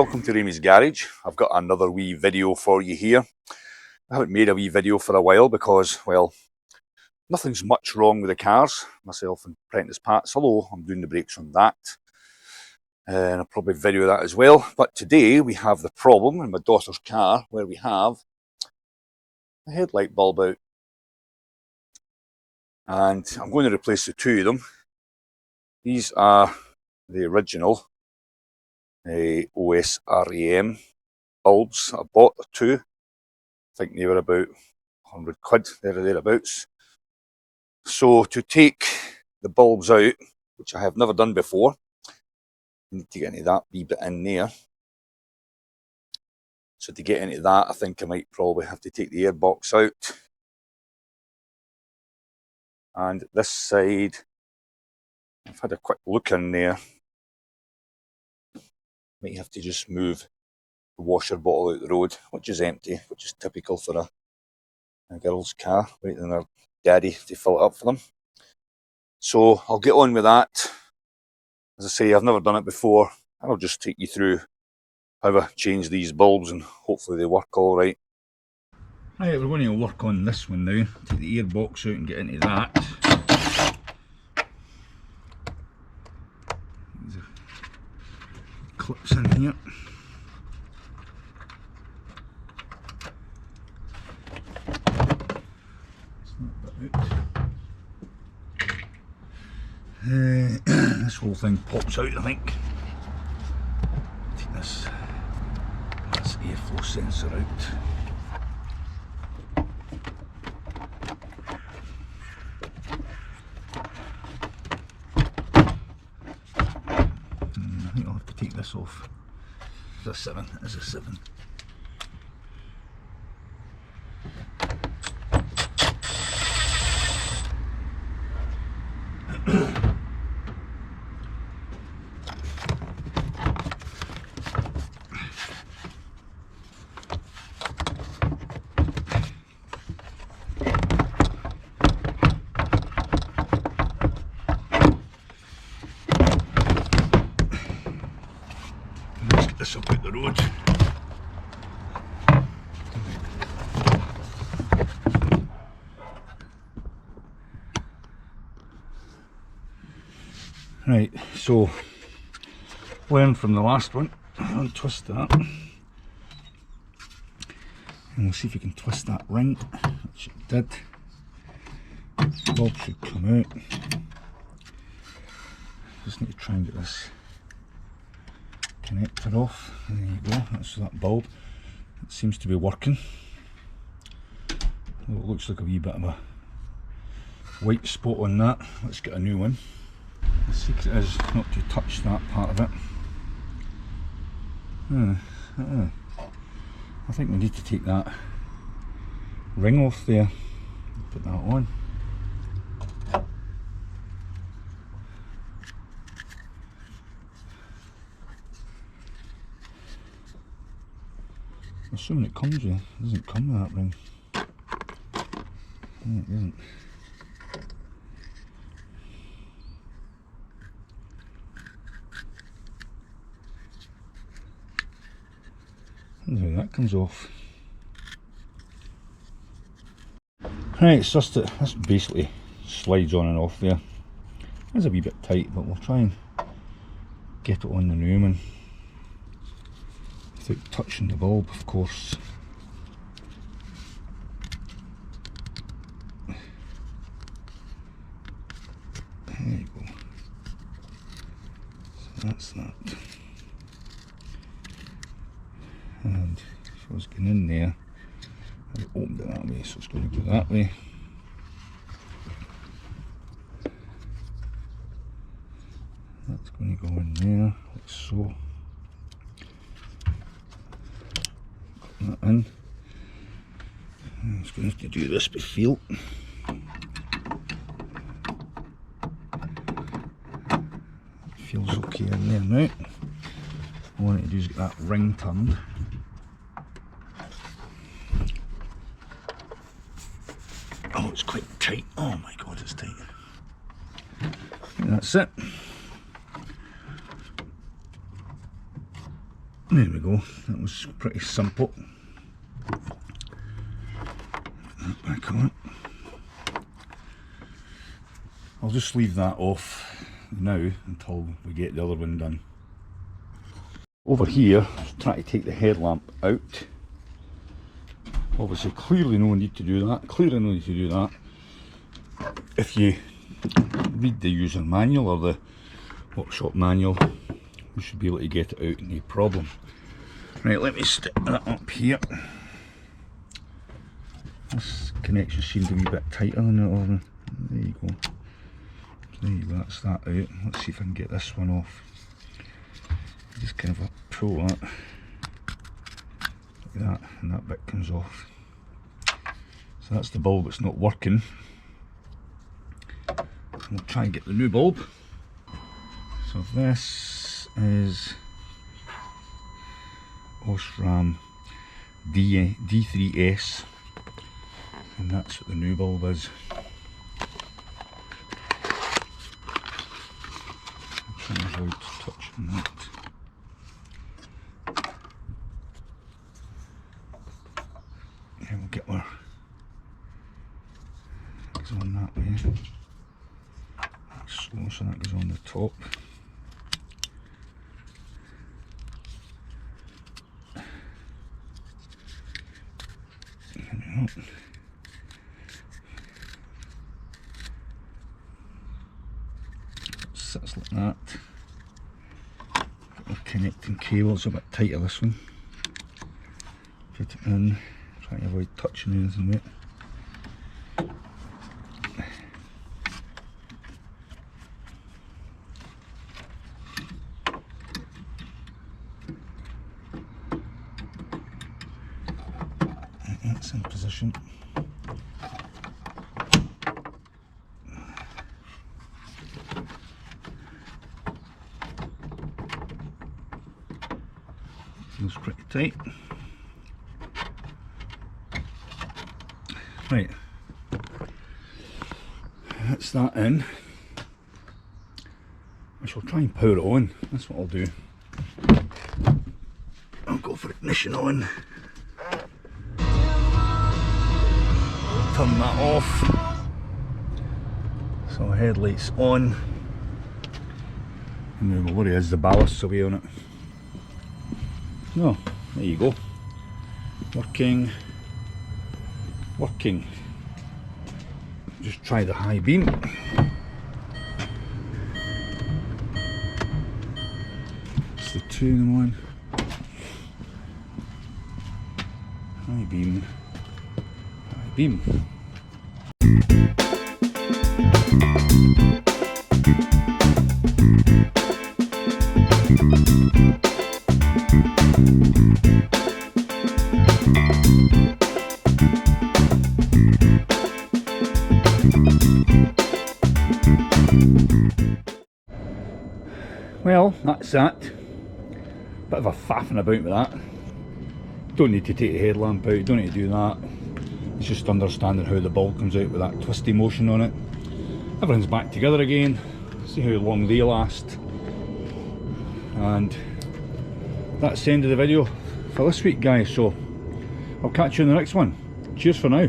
welcome to Raymies Garage. I've got another wee video for you here. I haven't made a wee video for a while because, well, nothing's much wrong with the cars. Myself and Apprentice Pat's, although I'm doing the brakes on that. And I'll probably video that as well. But today we have the problem in my daughter's car where we have a headlight bulb out. And I'm going to replace the two of them. These are the original OSRAM bulbs. I bought the two. I think they were about 100 quid, there or thereabouts. So to take the bulbs out, which I have never done before, I need to get into that wee bit in there. So to get into that, I think I might probably have to take the airbox out. And this side, I've had a quick look in there. Might have to just move the washer bottle out the road, which is empty, which is typical for a girl's car, waiting on her daddy to fill it up for them. So I'll get on with that. As I say, I've never done it before. I'll just take you through how I change these bulbs and hopefully they work all right. Right, we're going to work on this one now. Take the airbox out and get into that. These are clips in here. This whole thing pops out, I think. Take this airflow sensor out. I think I'll have to take this off. It's a 7, it's a 7. Let's get this up out the road. Right, so learn from the last one. Untwist that, and we'll see if you can twist that ring, which it did. The bulb should come out. Just need to try and get this connector off. There you go, that's that bulb. It seems to be working. Although it looks like a wee bit of a white spot on that. Let's get a new one. The secret is not to touch that part of it. I think we need to take that ring off there and put that on. Assuming it comes with, it doesn't come with that ring. No, it doesn't. That comes off. Right, it's just that this basically slides on and off there. It's a wee bit tight, but we'll try and get it on the new one without touching the bulb, of course. There you go. So that's that. And if I was getting in there, I opened it that way, so it's going to go that way. That's going to go in there, like so. Got that in. I'm just going to have to do this by feel. Feels okay in there now. All I need to do is get that ring turned. Oh, it's quite tight. Oh my god, it's tight. And that's it. There we go, that was pretty simple. That back on. I'll just leave that off now until we get the other one done. Over here, trying to take the headlamp out. Obviously, clearly no need to do that. Clearly no need to do that. If you read the user manual or the workshop manual, you should be able to get it out no problem. Right, let me stick that up here. This connection seemed a wee bit tighter than the other. There you go. There you go, that's that out. Let's see if I can get this one off. Just kind of pull that, like that, and that bit comes off. So that's the bulb that's not working. We'll try and get the new bulb. So this is Osram D3S, and that's what the new bulb is. I'll try and avoid touching that. And we'll get our goes on that way. That's slow, so that goes on the top. Sits like that. Got the connecting cables, a bit tighter this one. Put it in, try to avoid touching anything with it. That's in position. Feels pretty tight. Right, that's that in. I shall try and power it on. That's what I'll do. I'll go for ignition on. Turn that off. So headlights on. And the worry is the ballast's away on it. No, there you go. Working. Working. Just try the high beam. It's the 2-in-1. High beam. High beam. Well, that's that. Bit of a faffing about with that. Don't need to take the headlamp out, don't need to do that. It's just understanding how the bulb comes out with that twisty motion on it. Everything's back together again. See how long they last. And that's the end of the video for this week, guys. So I'll catch you in the next one. Cheers for now.